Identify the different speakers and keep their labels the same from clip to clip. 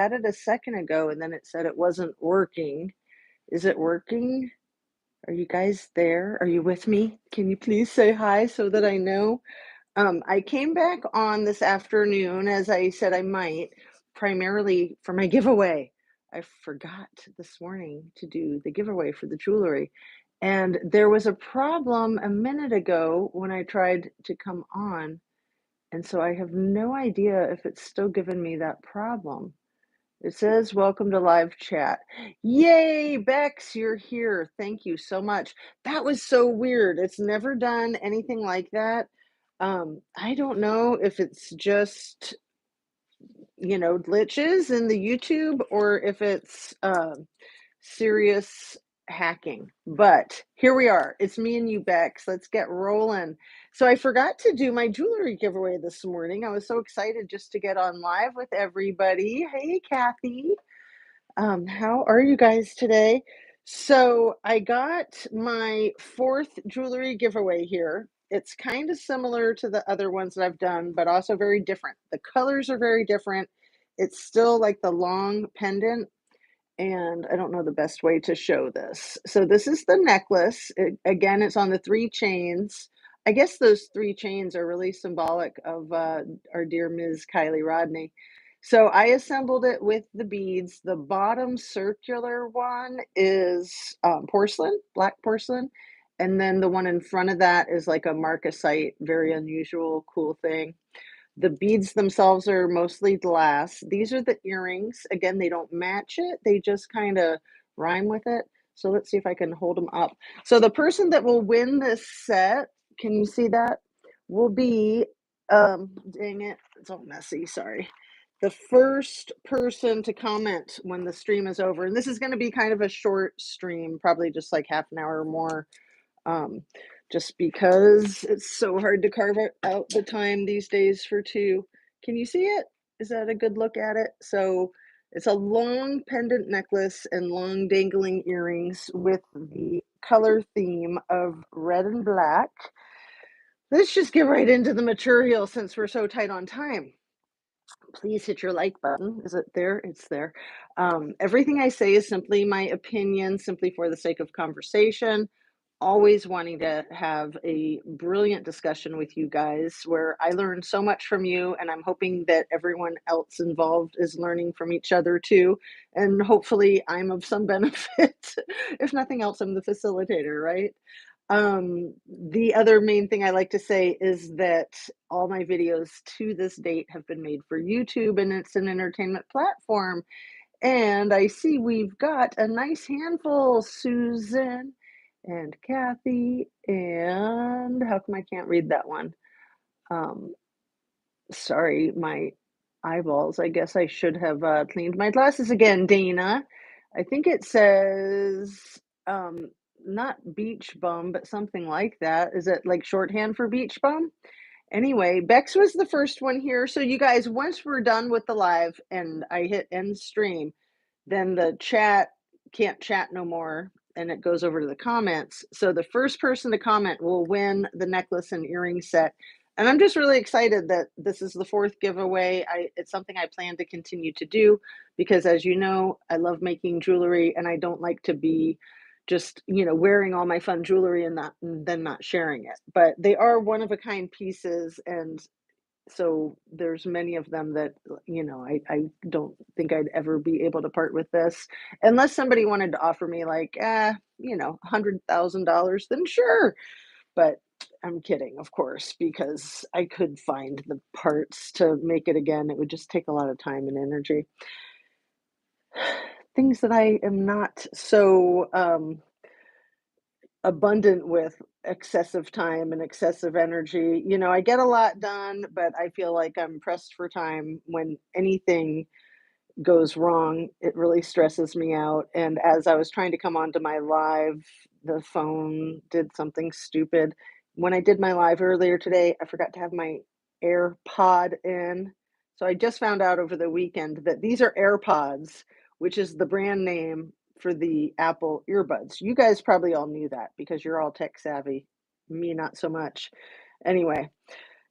Speaker 1: had it a second ago and then it said it wasn't working. Is it working? Are you guys there? Are you with me? Can you please say hi so that I know? I came back on this afternoon, as I said I might, primarily for my giveaway. I forgot this morning to do the giveaway for the jewelry. And there was a problem a minute ago when I tried to come on. And so I have no idea if it's still giving me that problem. It says, welcome to live chat. Yay, Bex, you're here. Thank you so much. That was so weird. It's never done anything like that. I don't know if it's just, glitches in the YouTube or if it's serious hacking. But here we are. It's me and you, Bex. Let's get rolling. So I forgot to do my jewelry giveaway this morning. I was so excited just to get on live with everybody. Hey, Kathy. How are you guys today? So I got my fourth jewelry giveaway here. It's kind of similar to the other ones that I've done, but also very different. The colors are very different. It's still like the long pendant, and I don't know the best way to show this. So this is the necklace. Again, it's on the three chains. I guess those three chains are really symbolic of our dear Ms. Kylie Rodney. So I assembled it with the beads. The bottom circular one is porcelain, black porcelain. And then the one in front of that is like a marcasite, very unusual, cool thing. The beads themselves are mostly glass. These are the earrings. Again, they don't match it. They just kind of rhyme with it. So let's see if I can hold them up. So the person that will win this set, can you see that? Will be, dang it, it's all messy, sorry. The first person to comment when the stream is over. And this is going to be kind of a short stream, probably just like half an hour or more, um, just because it's so hard to carve out the time these days for two. Can you see it? Is that a good look at it? So it's a long pendant necklace and long dangling earrings with the color theme of red and black. Let's just get right into the material since we're so tight on time. Please hit your like button. Is it there? It's there. Everything I say is simply my opinion, simply for the sake of conversation. Always wanting to have a brilliant discussion with you guys where I learn so much from you, and I'm hoping that everyone else involved is learning from each other too. And hopefully, I'm of some benefit. If nothing else, I'm the facilitator, right? The other main thing I like to say is that all my videos to this date have been made for YouTube, and it's an entertainment platform. And I see we've got a nice handful, Susan and Kathy, and how come I can't read that one? Um, Sorry, my eyeballs. I guess I should have cleaned my glasses again, Dana. I think it says um, not beach bum, but something like that. Is it like shorthand for beach bum? Anyway, Bex was the first one here. So you guys, once we're done with the live and I hit end stream, then the chat can't chat no more and it goes over to the comments. So the first person to comment will win the necklace and earring set. And I'm just really excited that this is the fourth giveaway. It's something I plan to continue to do because, as you know, I love making jewelry and I don't like to be just, wearing all my fun jewelry and then not sharing it. But they are one of a kind pieces, and so there's many of them that I don't think I'd ever be able to part with this unless somebody wanted to offer me like $100,000, then sure. But I'm kidding, of course, because I could find the parts to make it again. It would just take a lot of time and energy, things that I am not so abundant with. Excessive time and excessive energy. I get a lot done, but I feel like I'm pressed for time. When anything goes wrong, it really stresses me out. And as I was trying to come onto my live, the phone did something stupid. When I did my live earlier today, I forgot to have my AirPod in. So I just found out over the weekend that these are AirPods, which is the brand name for the Apple earbuds. You guys probably all knew that because you're all tech savvy. Me, not so much. Anyway,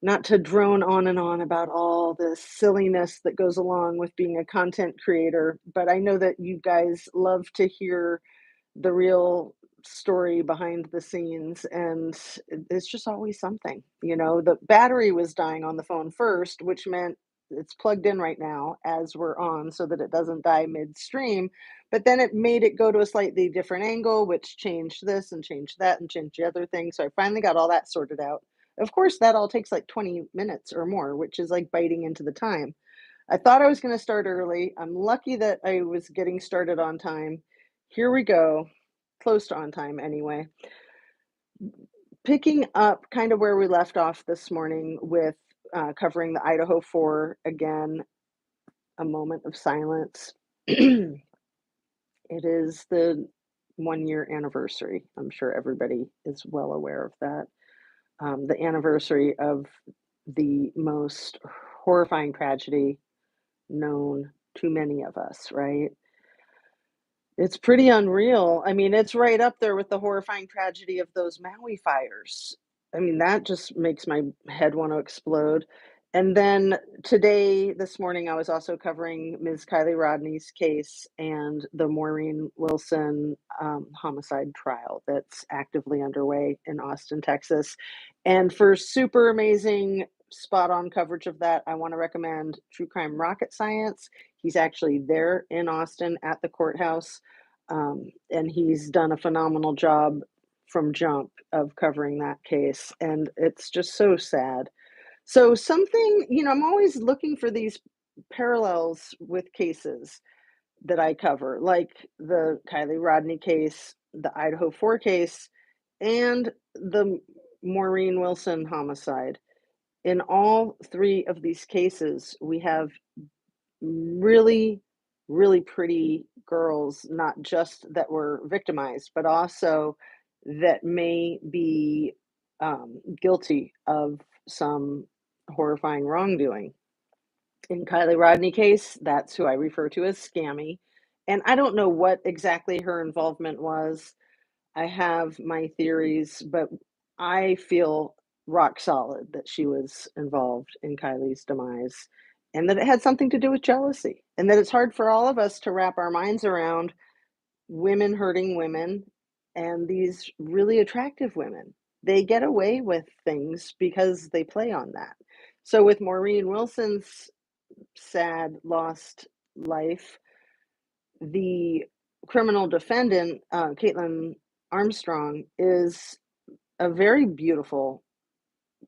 Speaker 1: not to drone on and on about all the silliness that goes along with being a content creator, but I know that you guys love to hear the real story behind the scenes, and it's just always something. The battery was dying on the phone first, which meant it's plugged in right now as we're on so that it doesn't die midstream, but then it made it go to a slightly different angle, which changed this and changed that and changed the other thing. So I finally got all that sorted out. Of course, that all takes like 20 minutes or more, which is like biting into the time. I thought I was going to start early. I'm lucky that I was getting started on time. Here we go, close to on time anyway. Picking up kind of where we left off this morning with covering the Idaho 4 again, a moment of silence. It is the 1 year anniversary. I'm sure everybody is well aware of that. The anniversary of the most horrifying tragedy known to many of us, right? It's pretty unreal. I mean, it's right up there with the horrifying tragedy of those Maui fires. I mean, that just makes my head want to explode. And then today, this morning, I was also covering Ms. Kylie Rodney's case and the Maureen Wilson homicide trial that's actively underway in Austin, Texas. And for super amazing, spot on coverage of that, I want to recommend True Crime Rocket Science. He's actually there in Austin at the courthouse, and he's done a phenomenal job from jump of covering that case. And it's just so sad. So, something, I'm always looking for these parallels with cases that I cover, like the Kylie Rodney case, the Idaho 4 case, and the Maureen Wilson homicide. In all three of these cases, we have really, really pretty girls, not just that were victimized, but also that may be guilty of some horrifying wrongdoing. In Kylie Rodney case, that's who I refer to as Scammy. And I don't know what exactly her involvement was. I have my theories, but I feel rock solid that she was involved in Kylie's demise and that it had something to do with jealousy, and that it's hard for all of us to wrap our minds around women hurting women and these really attractive women. They get away with things because they play on that. So, with Maureen Wilson's sad, lost life, the criminal defendant, Caitlin Armstrong, is a very beautiful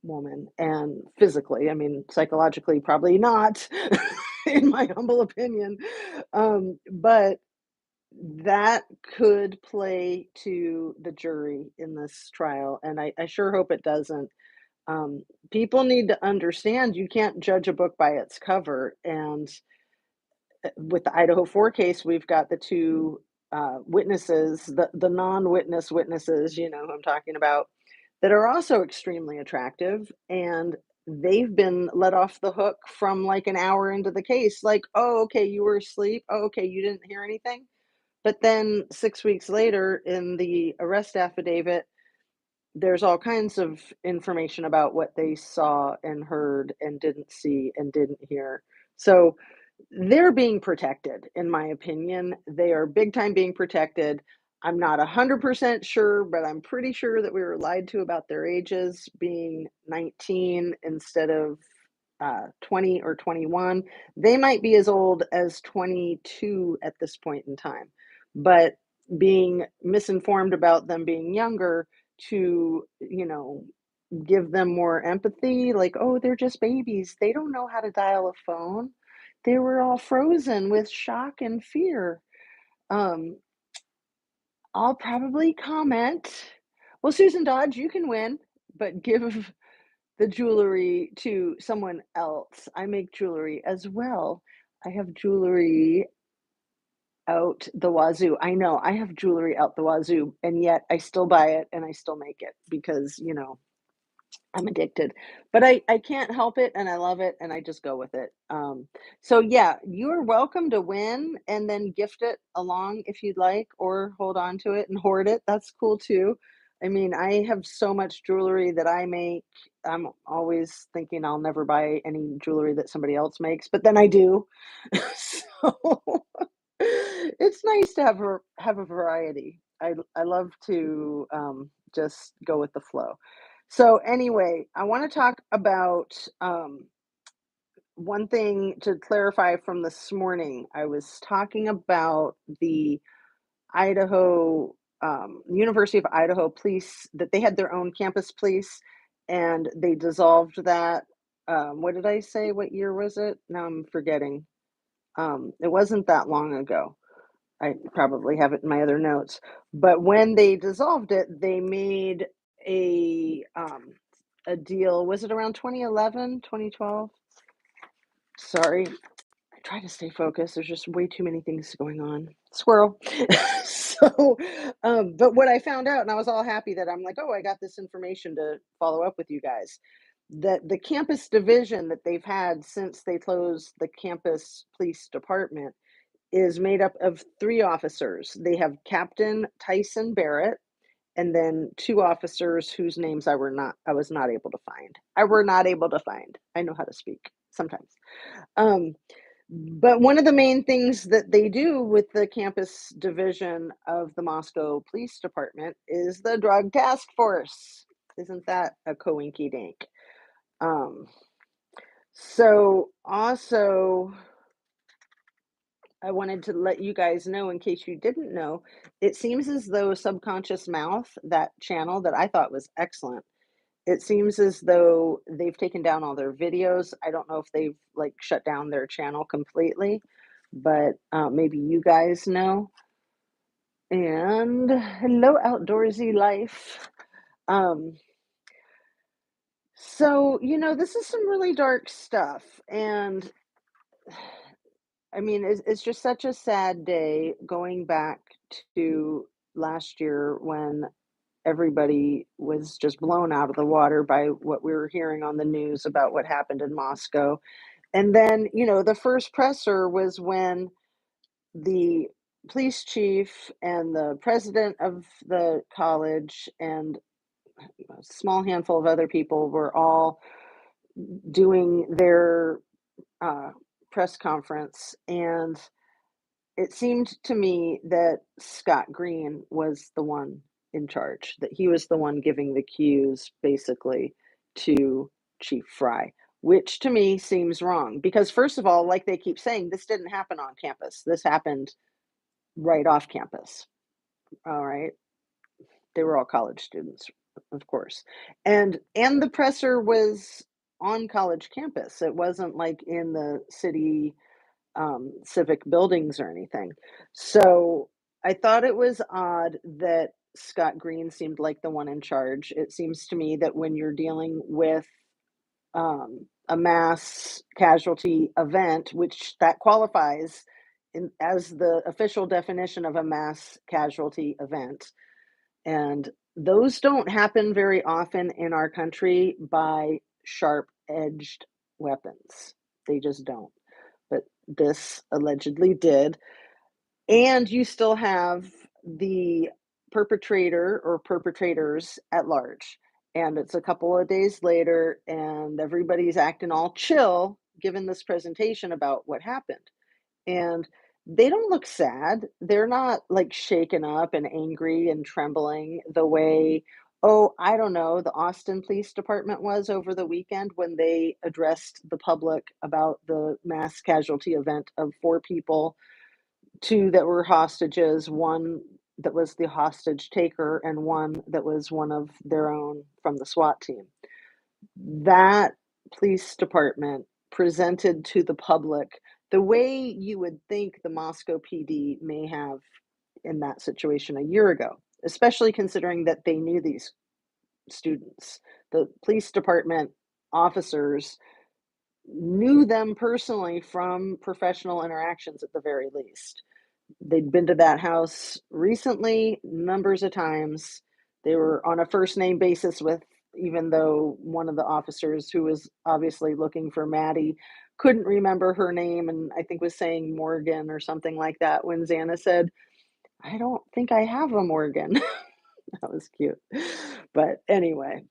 Speaker 1: woman, and physically, I mean, psychologically, probably not, in my humble opinion. But that could play to the jury in this trial, and I sure hope it doesn't. People need to understand you can't judge a book by its cover, and with the Idaho 4 case, we've got the two witnesses, the non-witness witnesses, who I'm talking about, that are also extremely attractive, and they've been let off the hook from like an hour into the case. Like, oh, okay, you were asleep. Oh, okay, you didn't hear anything. But then 6 weeks later, in the arrest affidavit, there's all kinds of information about what they saw and heard and didn't see and didn't hear. So they're being protected, in my opinion. They are big time being protected. I'm not 100% sure, but I'm pretty sure that we were lied to about their ages being 19 instead of 20 or 21. They might be as old as 22 at this point in time, but being misinformed about them being younger to, give them more empathy, like, oh, they're just babies. They don't know how to dial a phone. They were all frozen with shock and fear. Um, I'll probably comment, well, Susan Dodge, you can win, but give the jewelry to someone else. I make jewelry as well. I have jewelry out the wazoo. I know I have jewelry out the wazoo, and yet I still buy it and I still make it because, I'm addicted, but I can't help it, and I love it, and I just go with it. So yeah, you're welcome to win and then gift it along if you'd like, or hold on to it and hoard it. That's cool too. I mean, I have so much jewelry that I make. I'm always thinking I'll never buy any jewelry that somebody else makes, but then I do. So it's nice to have a variety. I love to just go with the flow. So anyway, I want to talk about one thing to clarify from this morning. I was talking about the Idaho, University of Idaho police, that they had their own campus police and they dissolved that. What did I say? What year was it? Now I'm forgetting. It wasn't that long ago. I probably have it in my other notes. But when they dissolved it, they made a deal. Was it around 2011, 2012? Sorry, I try to stay focused. There's just way too many things going on. Squirrel. So, but what I found out, and I was all happy that I'm like, oh, I got this information to follow up with you guys. That the campus division that they've had since they closed the campus police department is made up of three officers. They have Captain Tyson Barrett, and then two officers whose names I was not able to find. I were not able to find. I know how to speak sometimes. Um, but one of the main things that they do with the campus division of the Moscow Police Department is the Drug Task Force. Isn't that a coinky dink? Um, so also, I wanted to let you guys know, in case you didn't know, it seems as though Subconscious Mouth, that channel that I thought was excellent, it seems as though they've taken down all their videos. I don't know if they've like shut down their channel completely, but maybe you guys know. And hello, outdoorsy life. Um, so, this is some really dark stuff. And I mean, it's just such a sad day going back to last year when everybody was just blown out of the water by what we were hearing on the news about what happened in Moscow. And then, the first presser was when the police chief and the president of the college and a small handful of other people were all doing their uh, press conference. And it seemed to me that Scott Green was the one in charge, that he was the one giving the cues basically to Chief Fry, which to me seems wrong because, first of all, like they keep saying, this didn't happen on campus. This happened right off campus. All right. They were all college students, of course. And the presser was on college campus. It wasn't like in the city civic buildings or anything. So I thought it was odd that Scott Green seemed like the one in charge. It seems to me that when you're dealing with a mass casualty event, which that qualifies as the official definition of a mass casualty event, and those don't happen very often in our country by sharp edged weapons. They just don't. But this allegedly did. And you still have the perpetrator or perpetrators at large. And it's a couple of days later, and everybody's acting all chill, given this presentation about what happened. And they don't look sad. They're not like shaken up and angry and trembling the way, oh, I don't know, the Austin Police Department was over the weekend when they addressed the public about the mass casualty event of four people, two that were hostages, one that was the hostage taker, and one that was one of their own from the SWAT team. That police department presented to the public the way you would think the Moscow PD may have in that situation a year ago, especially considering that they knew these students. The police department officers knew them personally from professional interactions at the very least. They'd been to that house recently, numbers of times. They were on a first name basis with, even though one of the officers who was obviously looking for Maddie couldn't remember her name and I think was saying Morgan or something like that when Xana said, I don't think I have a Morgan. That was cute. But anyway,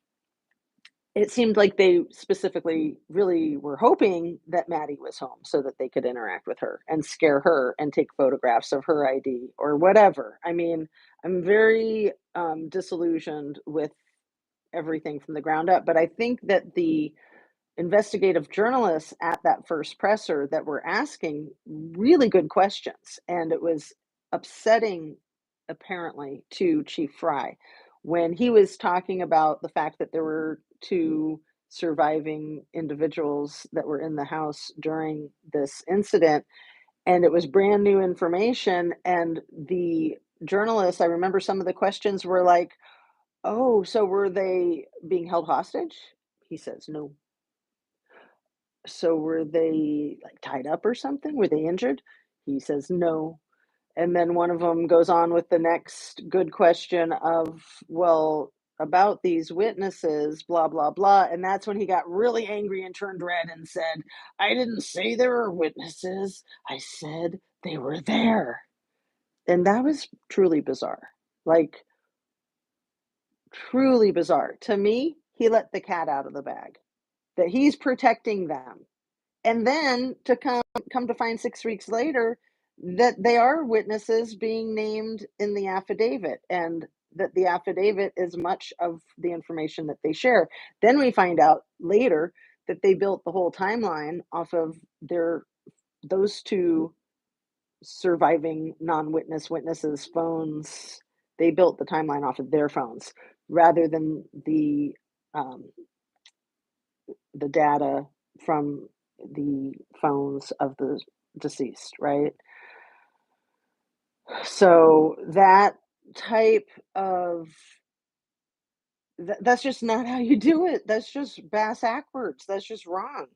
Speaker 1: it seemed like they specifically really were hoping that Maddie was home so that they could interact with her and scare her and take photographs of her ID or whatever. I mean, I'm very disillusioned with everything from the ground up, but I think that the investigative journalists at that first presser that were asking really good questions. And it was upsetting, apparently, to Chief Fry when he was talking about the fact that there were two surviving individuals that were in the house during this incident. And it was brand new information. And the journalists, I remember some of the questions were like, "Oh, so were they being held hostage?" He says, "No." So were they, like, tied up or something? Were they injured? He says, "No." And then one of them goes on with the next good question of, "Well, about these witnesses, blah, blah, blah." And that's when he got really angry and turned red and said, "I didn't say there were witnesses. I said they were there." And that was truly bizarre. Like, truly bizarre. To me, he let the cat out of the bag, that he's protecting them. And then to come to find 6 weeks later that they are witnesses being named in the affidavit, and that the affidavit is much of the information that they share. Then we find out later that they built the whole timeline off of their those 2 surviving non-witness witnesses' phones. They built the timeline off of their phones rather than um, the data from the phones of the deceased, right? So that type of that's just not how you do it. That's just bass backwards. That's just wrong.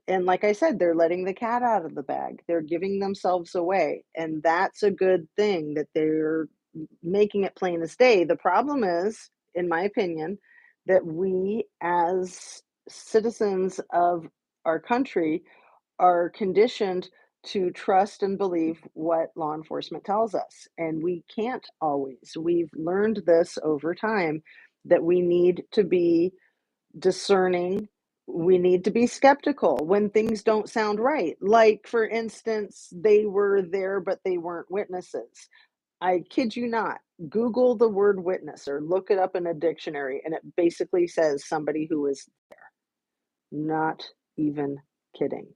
Speaker 1: And like I said, they're letting the cat out of the bag. They're giving themselves away, and that's a good thing that they're making it plain as day. The problem is, in my opinion, that we as citizens of our country are conditioned to trust and believe what law enforcement tells us. And we can't always. We've learned this over time that we need to be discerning. We need to be skeptical when things don't sound right. Like, for instance, they were there, but they weren't witnesses. I kid you not. Google the word witness or look it up in a dictionary, and it basically says somebody who was not even kidding.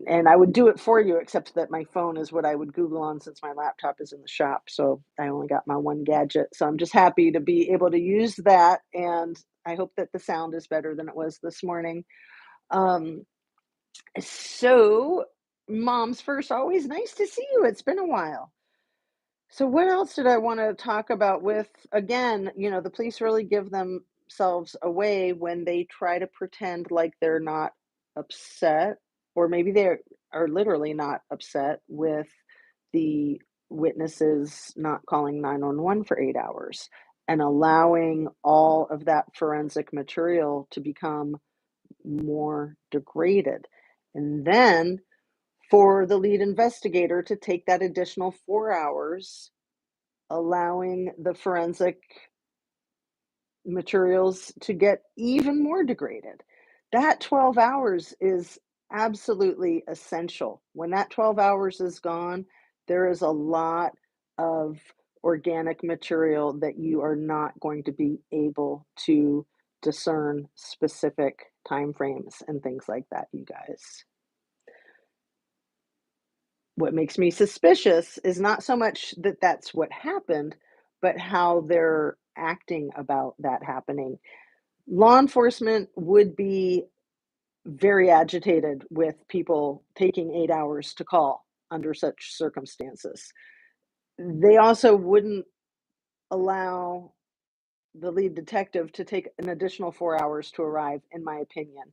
Speaker 1: And I would do it for you, except that my phone is what I would Google on since my laptop is in the shop. So I only got my one gadget. So I'm just happy to be able to use that. And I hope that the sound is better than it was this morning. Um, so, Mom's first, always nice to see you. It's been a while. So what else did I wanna talk about with again, the police really give themselves away when they try to pretend like they're not upset, or maybe they are literally not upset with the witnesses not calling 911 for 8 hours and allowing all of that forensic material to become more degraded. And then for the lead investigator to take that additional 4 hours allowing the forensic materials to get even more degraded. That 12 hours is absolutely essential. When that 12 hours is gone, there is a lot of organic material that you are not going to be able to discern specific time frames and things like that, you guys. What makes me suspicious is not so much that that's what happened, but how they're acting about that happening. Law enforcement would be very agitated with people taking 8 hours to call under such circumstances. They also wouldn't allow the lead detective to take an additional 4 hours to arrive, in my opinion.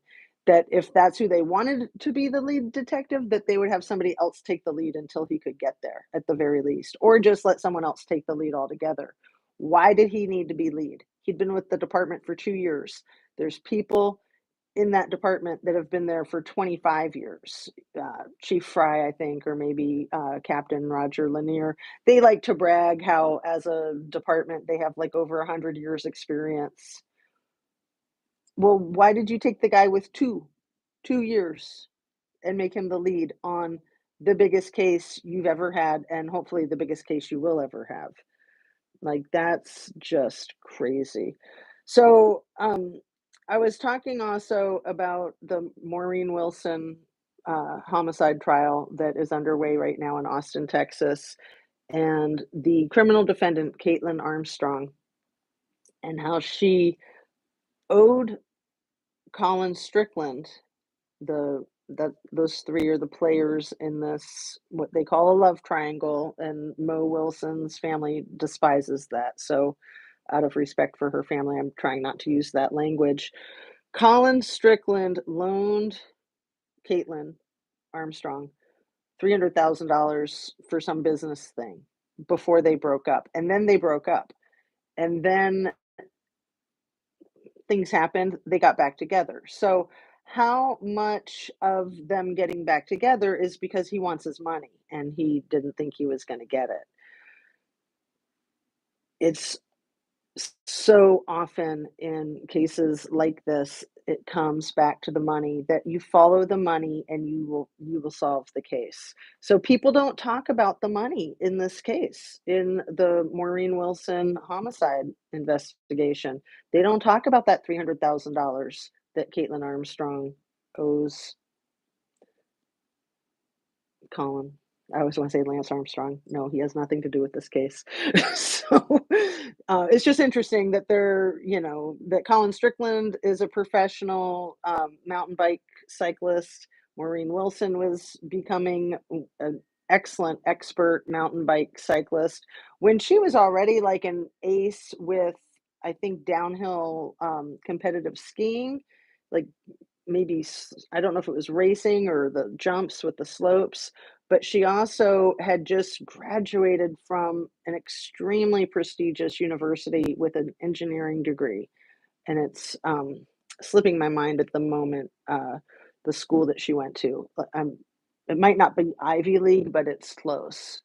Speaker 1: That if that's who they wanted to be the lead detective, that they would have somebody else take the lead until he could get there at the very least, or just let someone else take the lead altogether. Why did he need to be lead? He'd been with the department for 2 years. There's people, in that department that have been there for 25 years. Chief Fry, I think, or maybe Captain Roger Lanier. They like to brag how, as a department, they have like over 100 years experience. Well, why did you take the guy with 2 years and make him the lead on the biggest case you've ever had, and hopefully the biggest case you will ever have? Like, that's just crazy. So, I was talking also about the Maureen Wilson homicide trial that is underway right now in Austin, Texas, and the criminal defendant, Caitlin Armstrong, and how she owed Colin Strickland, the that those three are the players in this, what they call a love triangle, and Mo Wilson's family despises that. So, out of respect for her family, I'm trying not to use that language. Colin Strickland loaned Caitlin Armstrong $300,000 for some business thing before they broke up. And then they broke up. And then things happened, they got back together. So, how much of them getting back together is because he wants his money and he didn't think he was going to get it? It's so often in cases like this, it comes back to the money, that you follow the money and you will solve the case. So people don't talk about the money in this case, in the Maureen Wilson homicide investigation. They don't talk about that $300,000 that Caitlin Armstrong owes Colin. I always want to say Lance Armstrong. No, he has nothing to do with this case. So it's just interesting that that Colin Strickland is a professional mountain bike cyclist. Maureen Wilson was becoming an excellent expert mountain bike cyclist when she was already like an ace with, I think, downhill competitive skiing, like maybe I don't know if it was racing or the jumps with the slopes, but she also had just graduated from an extremely prestigious university with an engineering degree, and it's slipping my mind at the moment. The school that she went to, it might not be Ivy League, but it's close.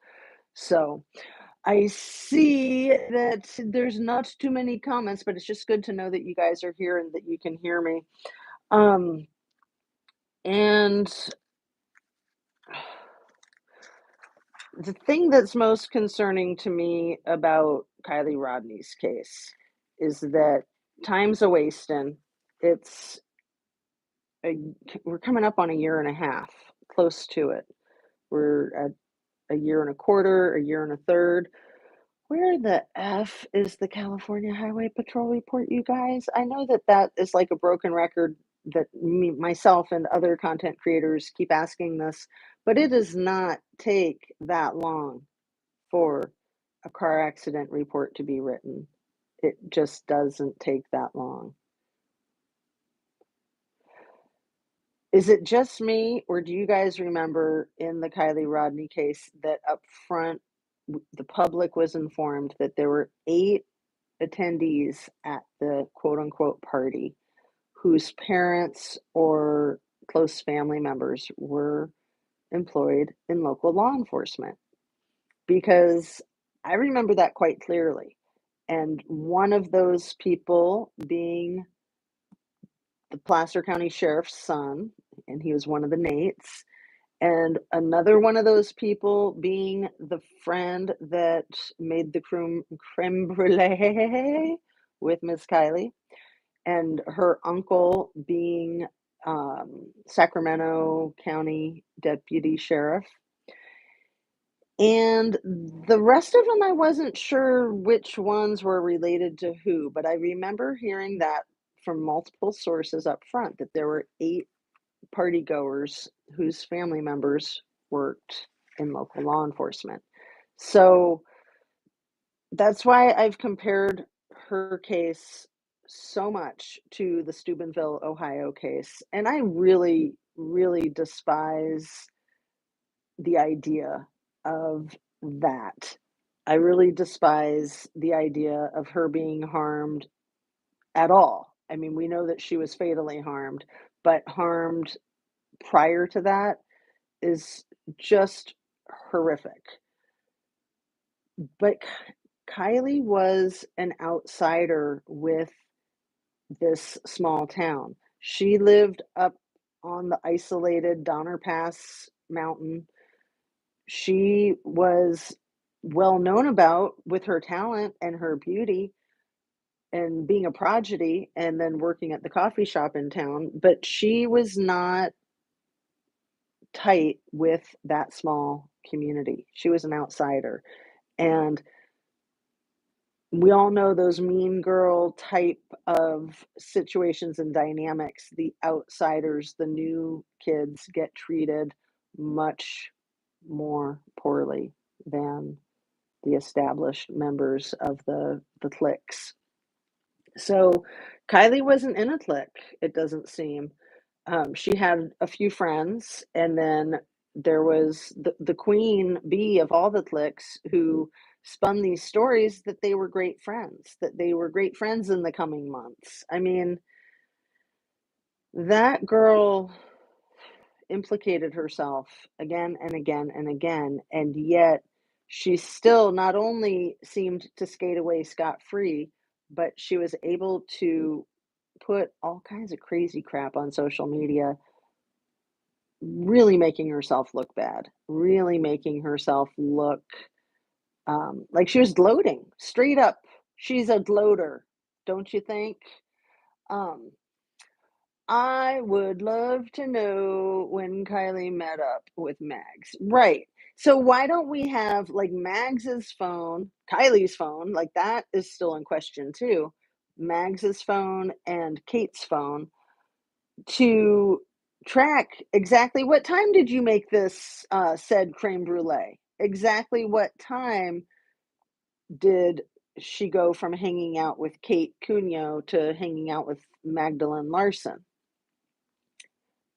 Speaker 1: So I see that there's not too many comments, but it's just good to know that you guys are here and that you can hear me. Um, and the thing that's most concerning to me about Kylie Rodney's case is that time's a wasting. It's a, we're coming up on a year and a half, close to it. We're at a year and a quarter, a year and a third. Where the F is the California Highway Patrol report, you guys? I know that that is like a broken record, that myself and other content creators keep asking this, but it does not take that long for a car accident report to be written. It just doesn't take that long. Is it just me, or do you guys remember in the Kylie Rodney case that up front, the public was informed that there were 8 attendees at the quote unquote party whose parents or close family members were employed in local law enforcement? Because I remember that quite clearly. And one of those people being the Placer County Sheriff's son, and he was one of the Nates. And another one of those people being the friend that made the creme brulee with Miss Kylie, and her uncle being Sacramento County Deputy Sheriff. And the rest of them, I wasn't sure which ones were related to who, but I remember hearing that from multiple sources up front, that there were 8 party goers whose family members worked in local law enforcement. So that's why I've compared her case so much to the Steubenville, Ohio case. And I really, really despise the idea of that. I really despise the idea of her being harmed at all I mean, we know that she was fatally harmed, but harmed prior to that is just horrific. But Kylie was an outsider with this small town. She lived up on the isolated Donner Pass mountain. She was well known about with her talent and her beauty and being a prodigy and then working at the coffee shop in town, but she was not tight with that small community. She was an outsider. And we all know those mean girl type of situations and dynamics. The outsiders, the new kids get treated much more poorly than the established members of the cliques. So Kylie wasn't in a clique, it doesn't seem. She had a few friends, and then there was the queen bee of all the cliques who spun these stories that they were great friends, that they were great friends in the coming months. I mean, that girl implicated herself again and again and again, and yet she still not only seemed to skate away scot-free, but she was able to put all kinds of crazy crap on social media, really making herself look bad, really making herself look like she was gloating straight up. She's a gloater, don't you think? Um, I would love to know when Kylie met up with Mags. Right. So why don't we have like Mags's phone, Kylie's phone, like that is still in question too. Mags's phone and Kate's phone to track exactly what time did you make this said creme brulee? Exactly what time did she go from hanging out with Kate Cunyo to hanging out with Magdalene Larson?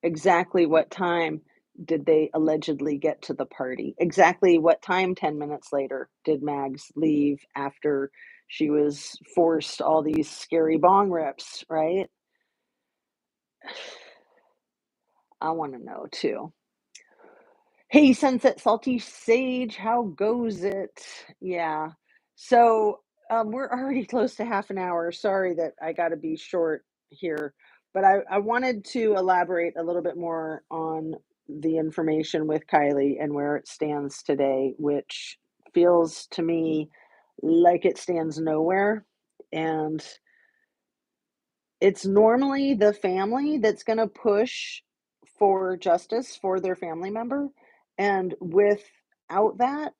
Speaker 1: Exactly what time did they allegedly get to the party? Exactly what time 10 minutes later did Mags leave after she was forced all these scary bong rips, right? I want to know too. Hey, Sunset Salty Sage, how goes it? Yeah. So, we're already close to half an hour. Sorry that I got to be short here, but I wanted to elaborate a little bit more on the information with Kylie and where it stands today, which feels to me like it stands nowhere. And it's normally the family that's going to push for justice for their family member. And without that,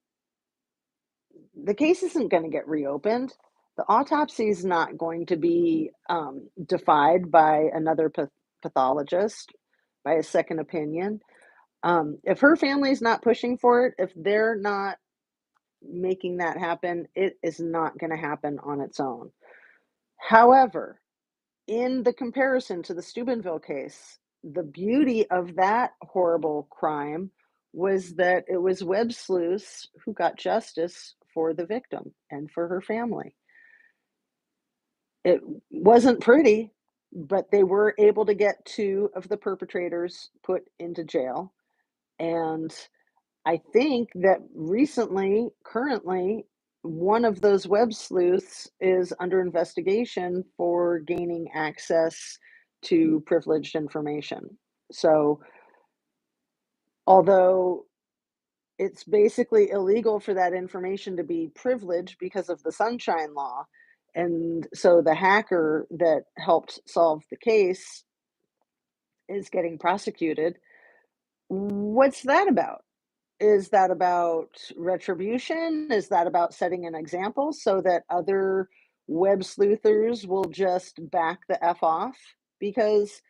Speaker 1: the case isn't going to get reopened. The autopsy is not going to be defied by another pathologist, by a second opinion. If her family is not pushing for it, if they're not making that happen, it is not going to happen on its own. However, in the comparison to the Steubenville case, the beauty of that horrible crime was that it was web sleuths who got justice for the victim and for her family. It wasn't pretty, but they were able to get two of the perpetrators put into jail. And I think that recently, currently, one of those web sleuths is under investigation for gaining access to privileged information. So, although it's basically illegal for that information to be privileged because of the Sunshine Law, and so the hacker that helped solve the case is getting prosecuted. What's that about? Is that about retribution? Is that about setting an example so that other web sleuthers will just back the F off? Because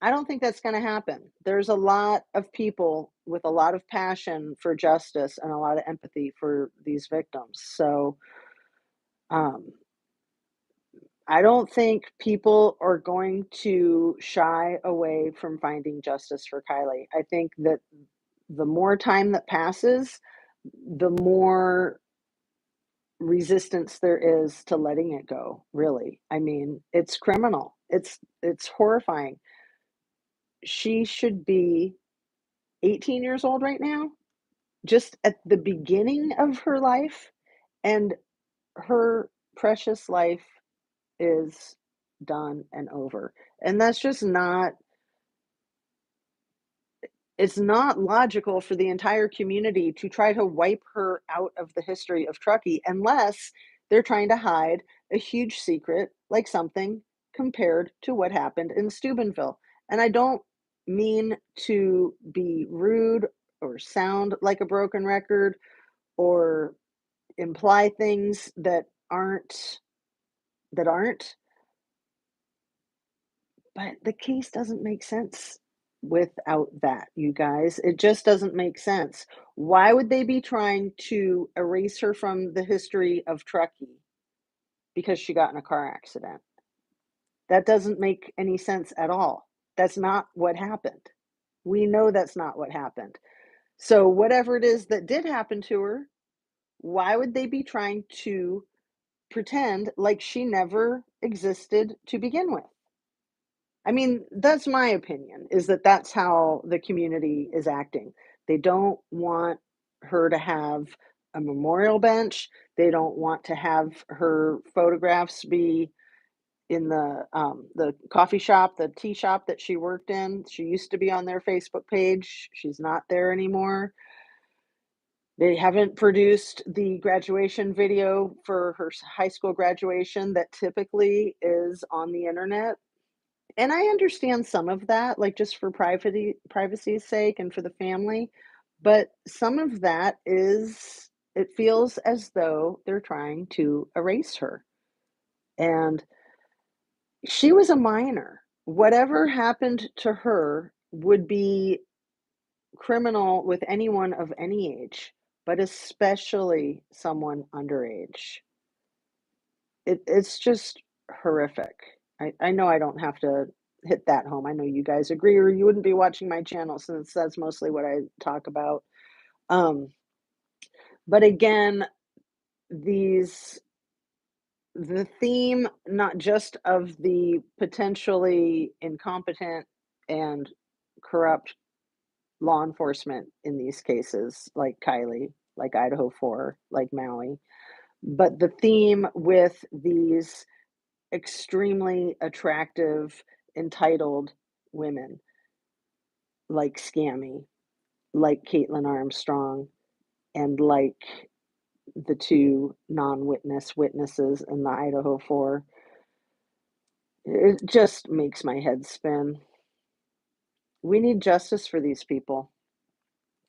Speaker 1: I don't think that's going to happen. There's a lot of people with a lot of passion for justice and a lot of empathy for these victims. So um, I don't think people are going to shy away from finding justice for Kylie. I think that the more time that passes, the more resistance there is to letting it go, really. I mean, it's criminal. It's horrifying. She should be 18 years old right now, just at the beginning of her life, and her precious life is done and over. And that's just not it's not logical for the entire community to try to wipe her out of the history of Truckee unless they're trying to hide a huge secret, like something compared to what happened in Steubenville. And I don't mean to be rude or sound like a broken record or imply things that aren't, but the case doesn't make sense without that, you guys. It just doesn't make sense. Why would they be trying to erase her from the history of Truckee because she got in a car accident? That doesn't make any sense at all. That's not what happened. We know that's not what happened. So, whatever it is that did happen to her, why would they be trying to pretend like she never existed to begin with? I mean, that's my opinion, is that that's how the community is acting. They don't want her to have a memorial bench. They don't want to have her photographs be in the coffee shop, the tea shop that she worked in. She used to be on their Facebook page. She's not there anymore. They haven't produced the graduation video for her high school graduation that typically is on the internet. And I understand some of that, like, just for privacy's sake and for the family, but some of that is it feels as though they're trying to erase her, and she was a minor. Whatever happened to her would be criminal with anyone of any age, but especially someone underage. It's just horrific. I know I don't have to hit that home. I know you guys agree, or you wouldn't be watching my channel since that's mostly what I talk about. Um, but again, these the theme not just of the potentially incompetent and corrupt law enforcement in these cases, like Kylie, like Idaho 4, like Maui, but the theme with these extremely attractive, entitled women like Scammy, like Caitlin Armstrong, and like the two witnesses in the Idaho 4. It just makes my head spin. We need justice for these people.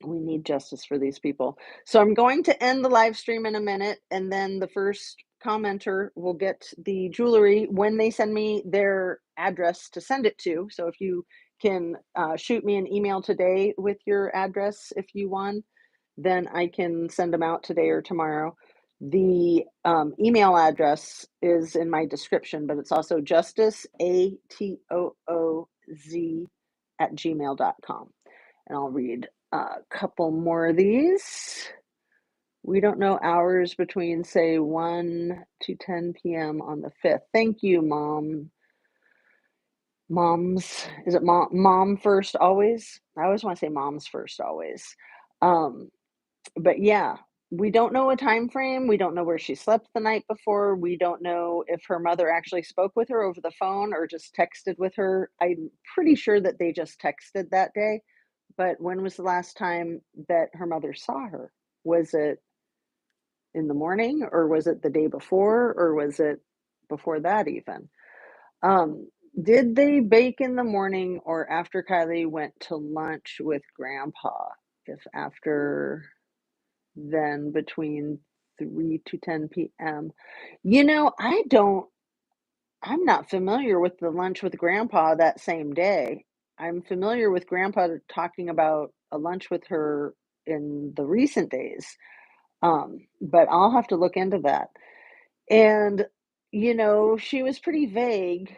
Speaker 1: We need justice for these people. So I'm going to end the live stream in a minute, and then the first commenter will get the jewelry when they send me their address to send it to. So if you can shoot me an email today with your address if you won, then I can send them out today or tomorrow. The email address is in my description, but it's also justice, ATOOZ, at gmail.com. And I'll read a couple more of these. We don't know hours between, say, 1 to 10 p.m. on the 5th. Thank you, Mom. Moms. Is it mom first always? I always want to say moms first always. But yeah, we don't know a time frame. We don't know where she slept the night before. We don't know if her mother actually spoke with her over the phone or just texted with her. I'm pretty sure that they just texted that day. But when was the last time that her mother saw her? Was it in the morning, or was it the day before, or was it before that even? Um, did they bake in the morning or after Kylie went to lunch with Grandpa? If after, then between 3 to 10 p.m. I'm not familiar with the lunch with Grandpa that same day. I'm familiar with Grandpa talking about a lunch with her in the recent days, but I'll have to look into that. And, she was pretty vague.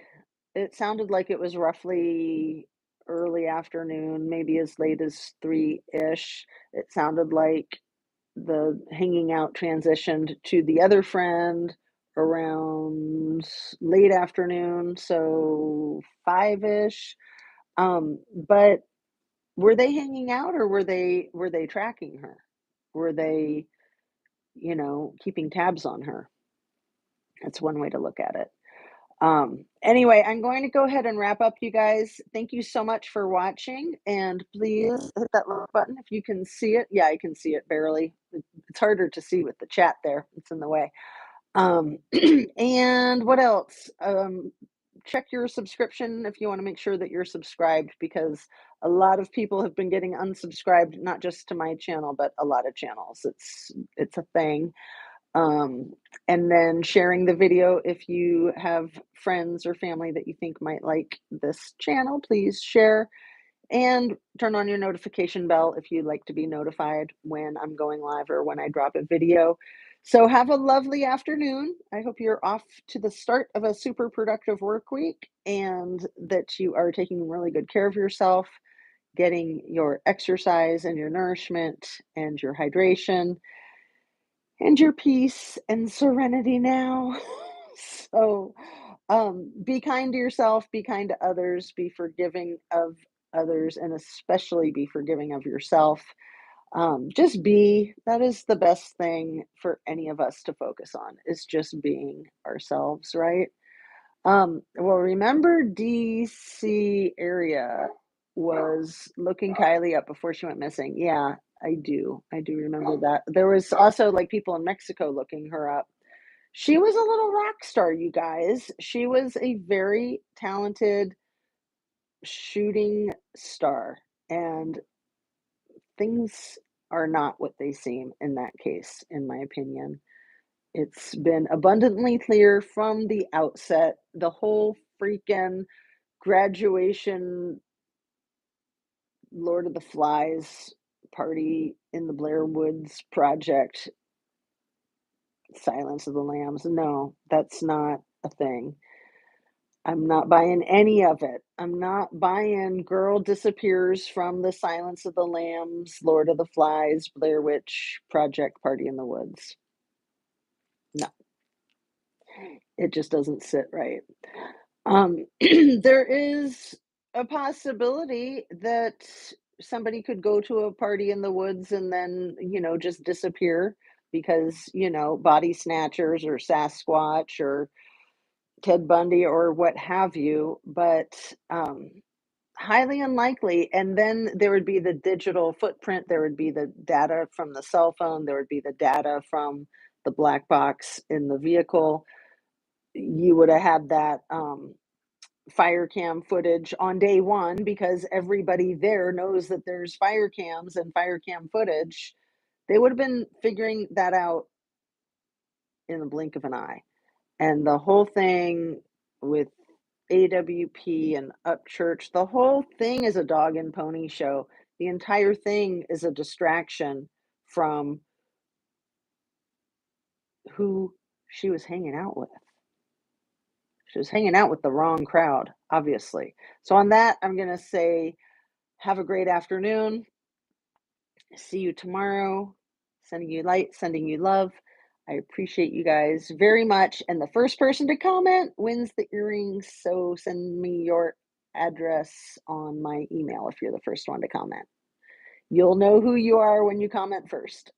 Speaker 1: It sounded like it was roughly early afternoon, maybe as late as 3-ish. It sounded like the hanging out transitioned to the other friend around late afternoon, so 5-ish. But were they hanging out or were they tracking her? Were they, keeping tabs on her? That's one way to look at it. Anyway, I'm going to go ahead and wrap up, you guys. Thank you so much for watching, and please hit that like button if you can see it. Yeah, I can see it barely. It's harder to see with the chat there. It's in the way. And what else? Check your subscription if you want to make sure that you're subscribed, because a lot of people have been getting unsubscribed, not just to my channel, but a lot of channels. It's a thing. Um, and then sharing the video if you have friends or family that you think might like this channel, please share and turn on your notification bell if you'd like to be notified when I'm going live or when I drop a video. So have a lovely afternoon. I hope you're off to the start of a super productive work week and that you are taking really good care of yourself, getting your exercise and your nourishment and your hydration and your peace and serenity now. So be kind to yourself, be kind to others, be forgiving of others, and especially be forgiving of yourself. Just be, that is the best thing for any of us to focus on, is just being ourselves, right? Well, remember DC area was looking Kylie up before she went missing. Yeah, I do. I do remember that. There was also like people in Mexico looking her up. She was a little rock star, you guys. She was a very talented shooting star, and things are not what they seem in that case, in my opinion. It's been abundantly clear from the outset. The whole freaking graduation Lord of the Flies party in the Blair Woods Project, Silence of the Lambs. No, that's not a thing. I'm not buying any of it. I'm not buying girl disappears from the Silence of the Lambs, Lord of the Flies, Blair Witch Project party in the woods. No, it just doesn't sit right. There is a possibility that somebody could go to a party in the woods and then, just disappear because, body snatchers or Sasquatch or Ted Bundy or what have you, but highly unlikely. And then there would be the digital footprint, there would be the data from the cell phone, there would be the data from the black box in the vehicle. You would have had that fire cam footage on day one because everybody there knows that there's fire cams and fire cam footage. They would have been figuring that out in the blink of an eye. And the whole thing with AWP and Upchurch, the whole thing is a dog and pony show. The entire thing is a distraction from who she was hanging out with. She was hanging out with the wrong crowd, obviously. So on that, I'm going to say, have a great afternoon. See you tomorrow. Sending you light, sending you love. I appreciate you guys very much. And the first person to comment wins the earrings. So send me your address on my email if you're the first one to comment. You'll know who you are when you comment first.